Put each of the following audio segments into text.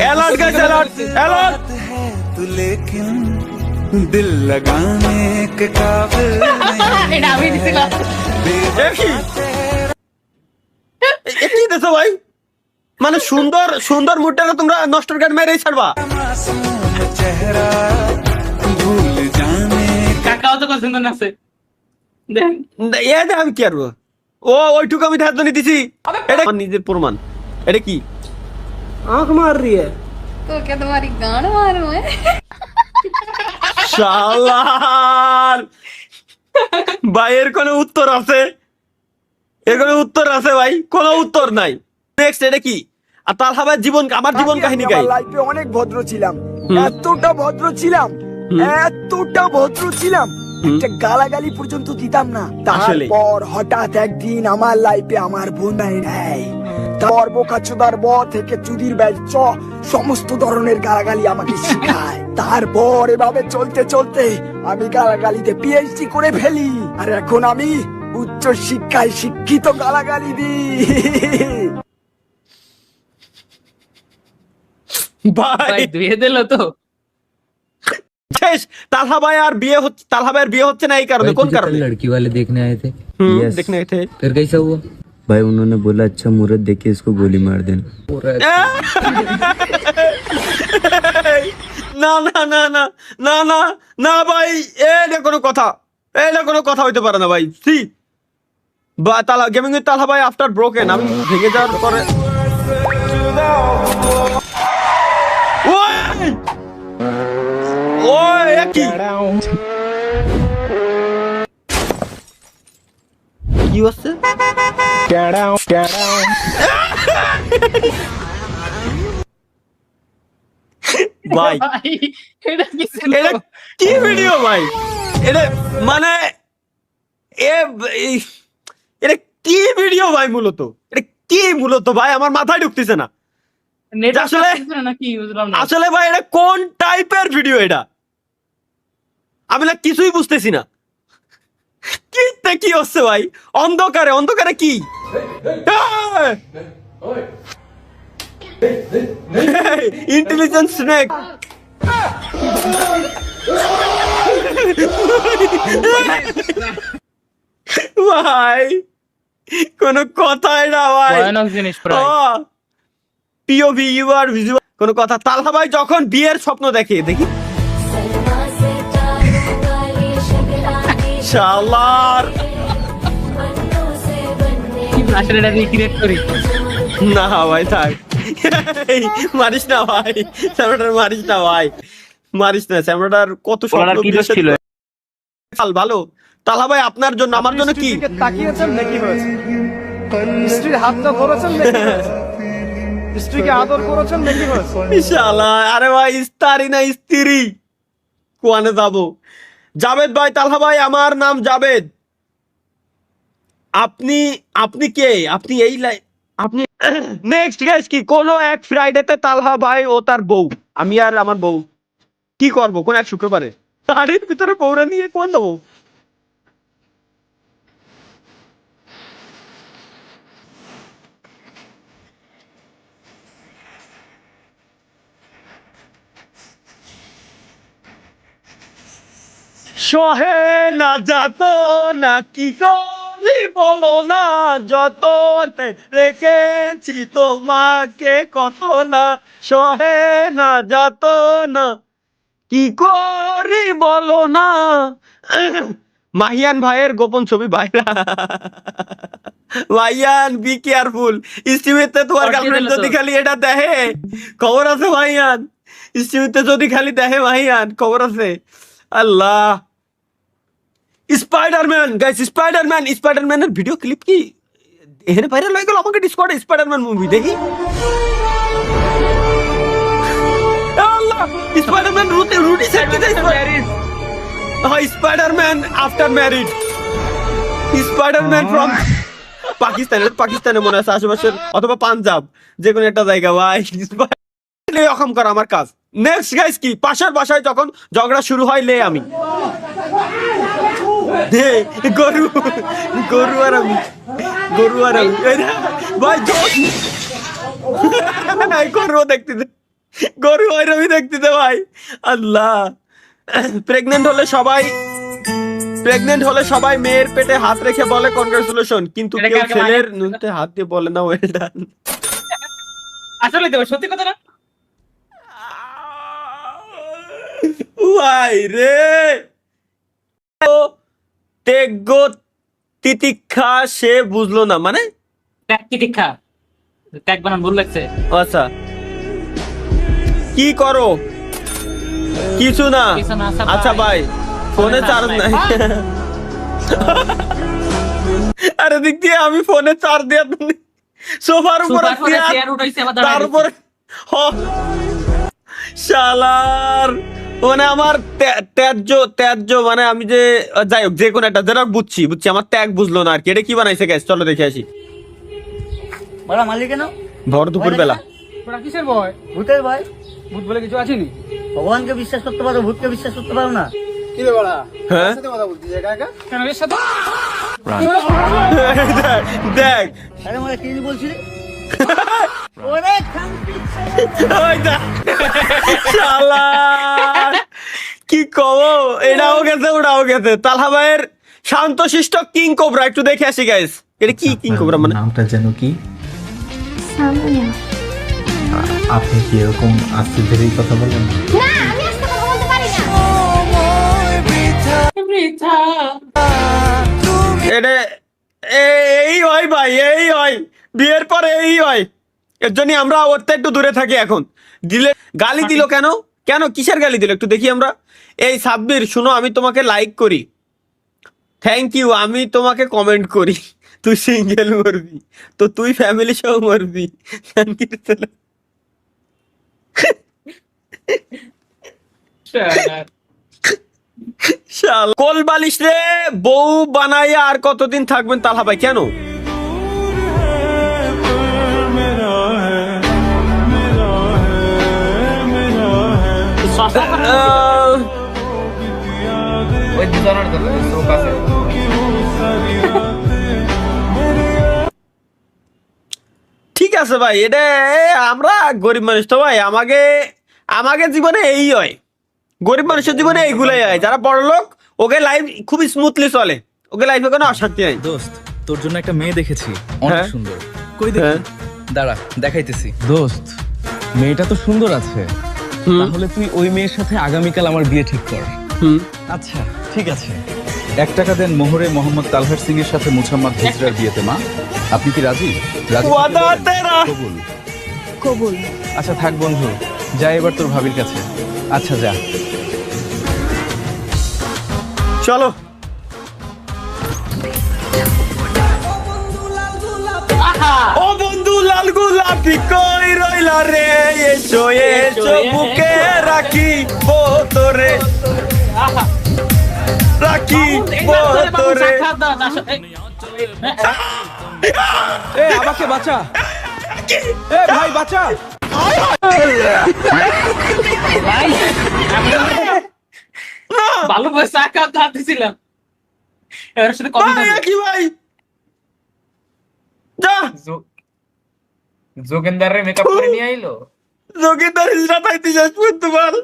Alert guys alert alert तू लेकिन दिल लगाने के काबिल এটা আমি দিছিলাম কি দেখো ভাই মানে সুন্দর সুন্দর মুডটাকে তোমরা নষ্ট করে মেরেই ছাড়বা मासूम चेहरा भूल जाने কাকাও তো পছন্দ না আছে দেন এ দে আমি কি করবো ও ওইটুকু আমি ধার ধরে দিছি এটা আমার নিজের প্রমাণ এটা কি आंख मार रही है। तो क्या तुम्हारी गांड मारूं मैं? শালার ভাই এর কোনো উত্তর আছে এর কোনো উত্তর আছে ভাই কোনো উত্তর নাই নেক্সট এটা কি আর তালহা ভাইয়ের জীবন আমার জীবন কাহিনী গাই লাইফে অনেক ভদ্র ছিলাম, এতটা ভদ্র ছিলাম, এতটা ভদ্র ছিলাম, একটা গালাগালি পর্যন্ত দিতাম না। আসলে। তারপর হঠাৎ একদিন আমার লাইফে আমার বোন নেই, তারপর বোকাচোদার ব থেকে চুদির ব্যাচ সমস্ত ধরনের গালাগালি আমাকে শিখায়। তারপর এভাবে চলতে চলতে আমি গালাগালিতে পিএইচডি করে ফেলি, আর এখন আমি উচ্চ শিক্ষায় শিক্ষিত গালাগালি দিই। ভাই ভাই ধুয়ে দিল তো শেষ তালহা ভাই আর বিয়ে হচ্ছে তালহা ভাইয়ের বিয়ে হচ্ছে না এই কারণে কোন কারণে लड़की वाले देखने आए थे Yes. देखने आए थे फिर कैसा हुआ भाई उन्होंने बोला अच्छा मुहूर्त देख के इसको गोली मार देना না না না না না না না ভাই এটা কোনো কথা এটা কোনো কথা হইতে পারে না ভাই সি বা তালা গেমিং উইথ তালহা ভাই আফটার ব্রোকেন আমি ভেঙে যাওয়ার পরে ওই ওই কি কি হচ্ছে ভাই ভাই এটা কি ছিল এটা কি ভিডিও ভাই এটা মানে এটা কি ভিডিও ভাই মূলত এটা কি মূলত ভাই আমার মাথায় ঢুকতেছে না নেট আসলে- আসলে নাকি বুঝলাম না আসলে ভাই এটা কোন টাইপের ভিডিও এটা আমি না কিছুই বুঝতেছি না কি হচ্ছে ভাই অন্ধকারে অন্ধকারে কি ইন্টেলিজেন্স স্নেক ভাই কোনো কথাই না ভাই ভয়ানক জিনিস প্রায় পিওভি ইউ আর ভিজুয়াল কোনো কথা তালহা ভাই যখন বিয়ের স্বপ্ন দেখে দেখি শালার আসলে এটা রিক্রিয়েট করি না ভাই থাক এই, মারিস না ভাই স্যামরাটার মারিস না ভাই মারিস না স্যামরাটার কত স্বপ্ন কি বিয়ে ছিল কাল ভালো তালহা ভাই আপনার জন্য আমার জন্য কি তাকিয়েছেন নাকি হয়েছে? স্ত্রীর হাতটা ধরেছেন নাকি হয়েছে? স্ত্রীকে আদর করেছেন নাকি হয়েছে? শালা আরে ভাই ইস্তারি না স্ত্রী কোয়ানে যাবো জাবেদ ভাই তালহা ভাই আমার নাম জাবেদ আপনি আপনি কে আপনি এই আপনি নেক্সট গাইস কি কোনো এক ফ্রাইডেতে তালহা ভাই ও তার বউ আমি আর আমার বউ কি করব কোন এক শুক্রবারে গাড়ির ভিতরে বউরা নিয়ে কোন দেবো সহে না যাত না কি করি বলো না যত রেখেছি তোমাকে কত না সহে না যাত না কি করি বলো না মাহিয়ান ভাইয়ের গোপন ছবি বাইরা মাহিয়ান বি কেয়ারফুল স্টিমেতে তোমার গার্লফ্রেন্ড যদি খালি এটা দেখে খবর আছে মাহিয়ান স্টিমেতে যদি খালি দেখে মাহিয়ান খবর আছে আল্লাহ স্পাইডারম্যান গাইস স্পাইডারম্যানের ভিডিও ক্লিপ কি এখানে ভাইরাল হয়ে গেল আমাকে ডিসকর্ডে স্পাইডারম্যান মুভি দেখি আল্লাহ স্পাইডারম্যান রুটি সেট দিতে হ্যাঁ Spiderman after married Spiderman from পাকিস্তানে মনে আছে আশেপাশের অথবা পাঞ্জাব যে কোনো একটা জায়গা ভাই অকম করা আমার কাজ নেক্সট গাইস কি পাশের বাসায় যখন ঝগড়া শুরু হয় লে আমি গরু গরু আর আমি ভাই গরু দেখতে গরু ওইরকমই দেখতে ভাই। আল্লাহ, প্রেগনেন্ট হলে সবাই মেয়ের পেটে হাত রেখে বলে কনগ্রাচুলেশন, কিন্তু এটা কেউ কাকে ছেলের মানে? নুনতে হাত দিয়ে বলে না ওয়েল ডান। আসলে দেবো সত্যি কথা না। ভাই রে, তেগ্য তিতিক্ষা সে বুঝলো না মানে। ট্যাগ কি দীক্ষা, ট্যাগ বানান ভুল লাগছে। আচ্ছা, কি করো? কিছু না। কিছু না, আচ্ছা আচ্ছা ভাই। ভাই, ফোনে চার্জ নাই। আরে দিক দিয়ে আমি ফোনে চার্জ দিয়ে সোফার উপর সুপার ফোনে চেয়ার উঠাইছে আবার দাঁড়ায় তারপর শালার মানে আমার ত্যায্য মানে আমি যে যাই হোক যে কোনো একটা যেটা বুঝছি আমার ত্যাগ বুঝলো না আর কি। এটা কি বানাইছে গ্যাস? চলো দেখে আসি। বড়া মালিক কেন? ভর দুপুর বেলা। তোরা কিসের ভয়? ভূতের ভয়। ভূত বলে কিছু আসেনি। ভগবানকে বিশ্বাস করতে পারো, ভূতকে বিশ্বাস করতে পারো না? হ্যাঁ কেন এর সাথে? দেখ আরে মানে কি বলছিলি? ওরে খানকি ওই দেখ। শালার কি কব, এটাও গেছে ওটাও গেছে। তালহা ভাইয়ের শান্তশিষ্ট কিং কোবরা একটু দেখে আসি গাইস। এটা কি কিং কোবরা মানে? নামটা যেন কি? সামনে আপনি কি এরকম আস্তে ধীরেই কথা বলেন? না, আমি আজকে কথা বলতে পারি না। এটা এই হয় ভাই, এই হয় বিয়ের পরে এই হয়। এর জন্য আমরা ওর থেকে একটু দূরে থাকি এখন। দিলে গালি দিল কেন? কেন কিসের গালি দিল একটু দেখি আমরা। এই সাব্বির শুনো, আমি তোমাকে লাইক করি, থ্যাংক ইউ, আমি তোমাকে কমেন্ট করি, তুই সিঙ্গেল মরবি তো তুই ফ্যামিলি সহ মরবি। শালা কোল বালিশ রে বউ বানাইয়া আর কতদিন থাকবেন তালহা ভাই? কেন? ওই দুজনের তো চোখ আছে। ঠিক আছে ভাই, এটা আমরা গরিব মানুষ তো ভাই, আমাকে জীবনে এই হয়, গরিব মানুষের জীবনে এইগুলাই হয়। যারা বড় লোক ওকে লাইফ খুব স্মুথলি চলে, ওকে লাইফে কোনো অশান্তি নাই। দোস্ত, তোর জন্য একটা মেয়ে দেখেছি, অনেক হ্যাঁ? সুন্দর। কই দেখি? হ্যাঁ। দাঁড়া দেখাইতেছি। দোস্ত, মেয়েটা তো সুন্দর আছে, হুম, তাহলে তুই ওই মেয়ের সাথে আগামীকাল আমার বিয়ে ঠিক কর। হুম। আচ্ছা ঠিক আছে। 1 টাকা দেন মোহরে মোহাম্মদ তালহার সিং এর সাথে মুসাম্মদ হিজরার বিয়েতে। মা, আপনি কি রাজি? রাজি ওয়াদা থাকলে বলেন। তেরা। কবুল। কবুল। আচ্ছা থাক বন্ধু, যা এবার তোর ভাবির কাছে। আচ্ছা যা। চলো। ও বন্ধু লাল গোলাপি কই রইলা রে, এসো এসো বুকে রাখি তোরে, রাখি তোরে। এ আমাকে বাঁচা, এ ভাই বাঁচা। ভালো করে সাক্ষাৎ দিছিলাম, এর সাথে কবি ভাই কি ভাই যা যোগেন্দারের মেকআপ করে নিয়ে আইলো। যোগেন্দার হিজরা তাইতে শেষ পর্তুগাল,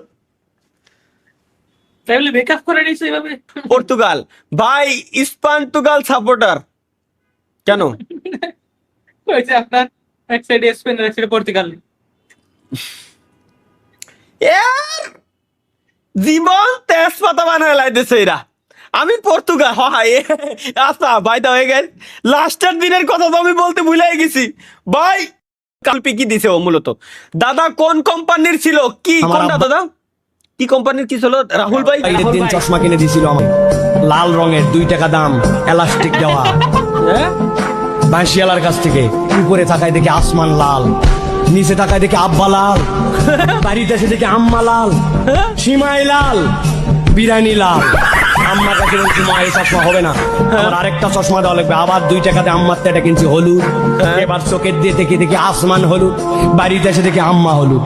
ফ্যামিলি মেকআপ করে নিছে এভাবে। পর্তুগাল ভাই, স্পান্তুগাল সাপোর্টার কেন? ওই যে আপনার এক সাইডে স্পেন আর এক সাইডে পর্তুগাল। এর জীবন তেজপাতা বানায় লাইতেছে এরা। আমি পর্তুগাল হয়। আচ্ছা ভাই দা হয়ে গেল, লাস্টের দিনের কথা তো আমি বলতে ভুলে গেছি ভাই। কালপি কি দিছে ও মূলত? দাদা কোন কোম্পানির ছিল? কি কোনটা দাদা? কি কোম্পানির কি ছিল রাহুল ভাই? ঈদের দিন চশমা কিনে দিয়েছিল আমার, লাল রঙের, 2 টাকা দাম, এলাস্টিক দেওয়া, বাঁশিয়ালার কাছ থেকে। উপরে তাকায় দেখে আসমান লাল, নিচে তাকায় দেখে আব্বা লাল, বাড়িতে এসে দেখে আম্মা লাল, সীমাই লাল, বিরানি লাল। আম্মার কাছে বলছি মা এই চশমা হবে না, আমার আরেকটা চশমা দেওয়া লাগবে। আবার 2 টাকাতে আম্মার এটা কিনছি হলুদ। এবার চোখের দিয়ে দেখে দেখে আসমান হলুদ, বাড়িতে এসে দেখে আম্মা হলুদ,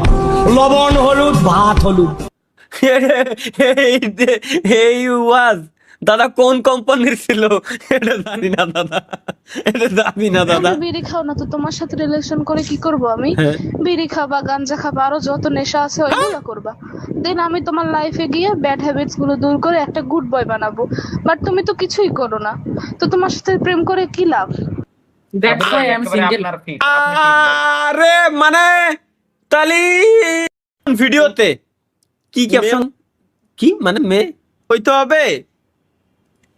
লবণ হলুদ, ভাত হলুদ। এই ওয়াজ দাদা কোন কোম্পানির ছিল এটা জানি না দাদা, এটা জানি না দাদা। বিড়ি খাও না তো তোমার সাথে রিলেশন করে কি করব আমি? বিড়ি খাবা, গাঞ্জা খাবা, আরো যত নেশা আছে ওইগুলো করবা। দেন আমি তোমার লাইফে গিয়ে ব্যাড হ্যাবিটস গুলো দূর করে একটা গুড বয় বানাবো। বাট তুমি তো কিছুই করো না, তো তোমার সাথে প্রেম করে কি লাভ? That's why I am single. আরে মানে তালি ভিডিওতে কি ক্যাপশন কি মানে মেয়ে হইতে হবে,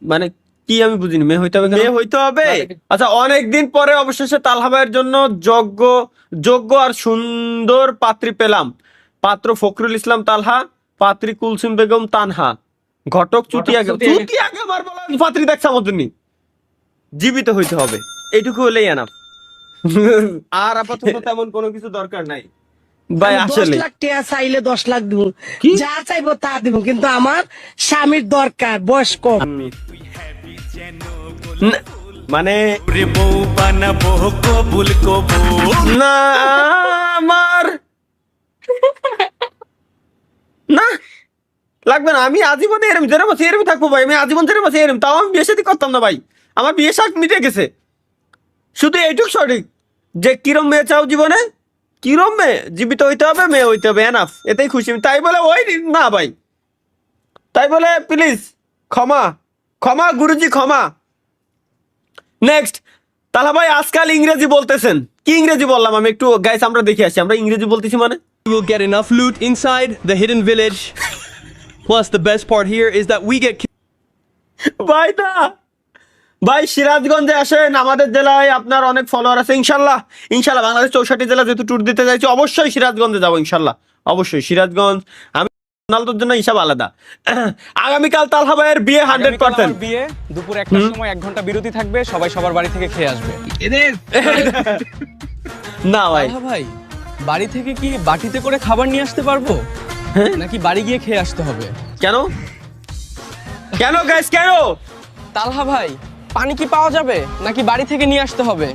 মানে কি আমি বুঝিনি, মেয়ে হইতে হবে মেয়ে হইতে হবে। আচ্ছা অনেকদিন পরে অবশেষে তালহা ভাইয়ের জন্য যোগ্য আর সুন্দর পাত্রী পেলাম। পাত্র ফখরুল ইসলাম তালহা, পাত্রী কুলসুম বেগম তানহা, ঘটক চুটিয়াগে আমার বলা পাত্রী দেখছে আমাদের নি, জীবিত হইতে হবে, এইটুকু হলেই এনাফ। আর আপাতত তেমন কোনো কিছু দরকার নাই ভাই। আসলে 10 লাখ টাকা চাইলে 10 লাখ দিব, যা চাইবো তা দিব, কিন্তু আমার স্বামীর দরকার, বয়স কম। মানে না আমার না লাগবে না, আমি আজীবনে এরম যেরম আছে এরম থাকবো ভাই, আমি আজীবন যেরম আছে এরম, তাও আমি বিয়ে শাদী করতাম না ভাই, আমার বিয়ে শাক মিটে গেছে। শুধু এইটুক সঠিক যে কিরম মেয়ে চাও জীবনে, কিরম মেয়ে, জীবিত হইতে হবে, মেয়ে হইতে হবে, এনাফ, এতেই খুশি। তাই বলে ওই না ভাই, তাই বলে প্লিজ ক্ষমা ক্ষমা গুরুজি ক্ষমা। নেক্সট তাহলে ভাই আজকাল ইংরেজি বলতেছেন, কি ইংরেজি বললাম আমি একটু গাইস আমরা দেখে আসি, আমরা ইংরেজি বলতেছি মানে We will get enough loot inside the hidden village. Plus, the best part here is that we get ভাই না ভাই সিরাজগঞ্জে আসেন, আমাদের জেলায় আপনার অনেক ফলোয়ার আছে, ইনশাল্লাহ ইনশাল্লাহ বাংলাদেশ 64 জেলা যেহেতু ট্যুর দিতে যাচ্ছি, অবশ্যই সিরাজগঞ্জে যাবো ইনশাল্লাহ, অবশ্যই সিরাজগঞ্জ। আমি রোনালদোর জন্য হিসাব আলাদা। আগামীকাল তালহা ভাইয়ের বিয়ে 100%। বিয়ে দুপুর 1টার সময় 1 ঘন্টা বিরতি থাকবে, সবাই সবার বাড়ি থেকে খেয়ে আসবে। না ভাই ভাই বাড়ি থেকে কি বাটিতে করে খাবার নিয়ে আসতে পারবো, নাকি বাড়ি গিয়ে খেয়ে আসতে হবে? কেন কেন গাইস কেন? তালহা ভাই পানি কি পাওয়া যাবে, নাকি বাড়ি থেকে নিয়ে আসতে হবে?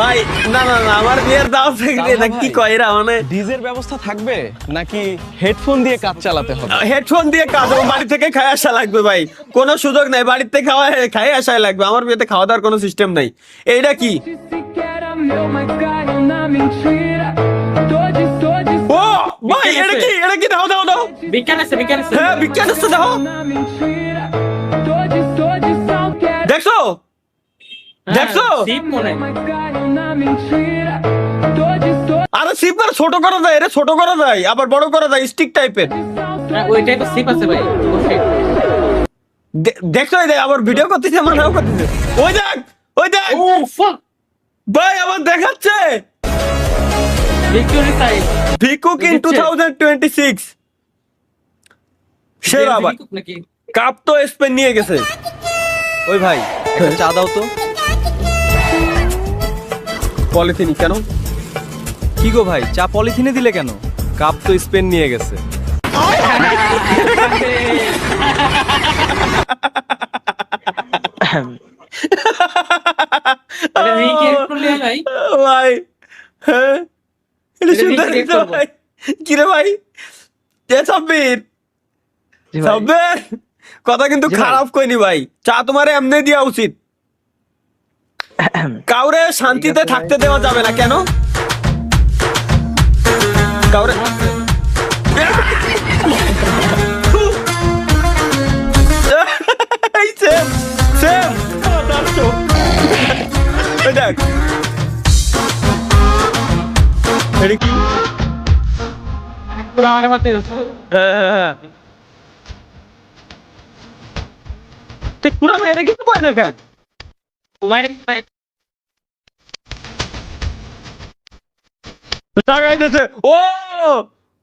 ভাই না না না আমার বিয়ের দাও থেকে না, কি কয় এরা, মানে ডিজের ব্যবস্থা থাকবে, নাকি হেডফোন দিয়ে কাজ চালাতে হবে? হেডফোন দিয়ে কাজ হবে, বাড়ি থেকে খাই আসা লাগবে ভাই, কোনো সুযোগ নাই, বাড়িতে খাই আসাই লাগবে, আমার বিয়েতে খাওয়া দাওয়ার কোনো সিস্টেম নাই। এইটা কি ও ভাই, এটা কি এটা কি, দাও দাও দাও, বিজ্ঞান আছে হ্যাঁ বিজ্ঞান আছে, দাও দেখছো দেখছো, আরে সিপ আর ছোট করা যায়, এটা ছোট করা যায় আবার বড় করা যায়, স্টিক টাইপের, ওই টাইপের সিপ আছে ভাই। দেখছো এই দেখ আবার ভিডিও করতেছে, আমার নাও করতেছে, ওই দেখ ওই দেখ, ও ফুক ভাই আবার দেখাচ্ছে ভিক্টোরি সাইড ভিকুক ইন 2026 সেরা ভাই, নাকি কাপ তো স্পেন নিয়ে গেছে। ওই ভাই একটা চা দাও তো। পলিথিন কেন? কি গো ভাই, চা পলিথিনে দিলে কেন? কাপ তো স্পেন নিয়ে গেছে। আরে রিক্রিয়েট করলে ভাই ভাই হ্যাঁ এটা সুন্দর ভাই, কি রে ভাই সাব্বির সাব্বির কথা কিন্তু খারাপ কইনি ভাই, চা তোমার এমনি দেওয়া উচিত, কাউরে শান্তিতে থাকতে দেওয়া যাবে না। কেন কাউরে সেম দেখ এটা কি, আমাকে মারতে যাচ্ছে। হ্যাঁ ঠিক পুরা মেরে কিন্তু পায় না কেন, টাকাইতেছে ও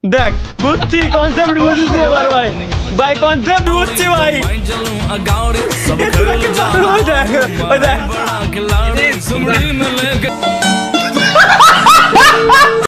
দেখ বুঝছি কনসেপ্ট বুঝছি এবার ভাই, ভাই কনসেপ্ট বুঝছি ভাই, ওই দেখ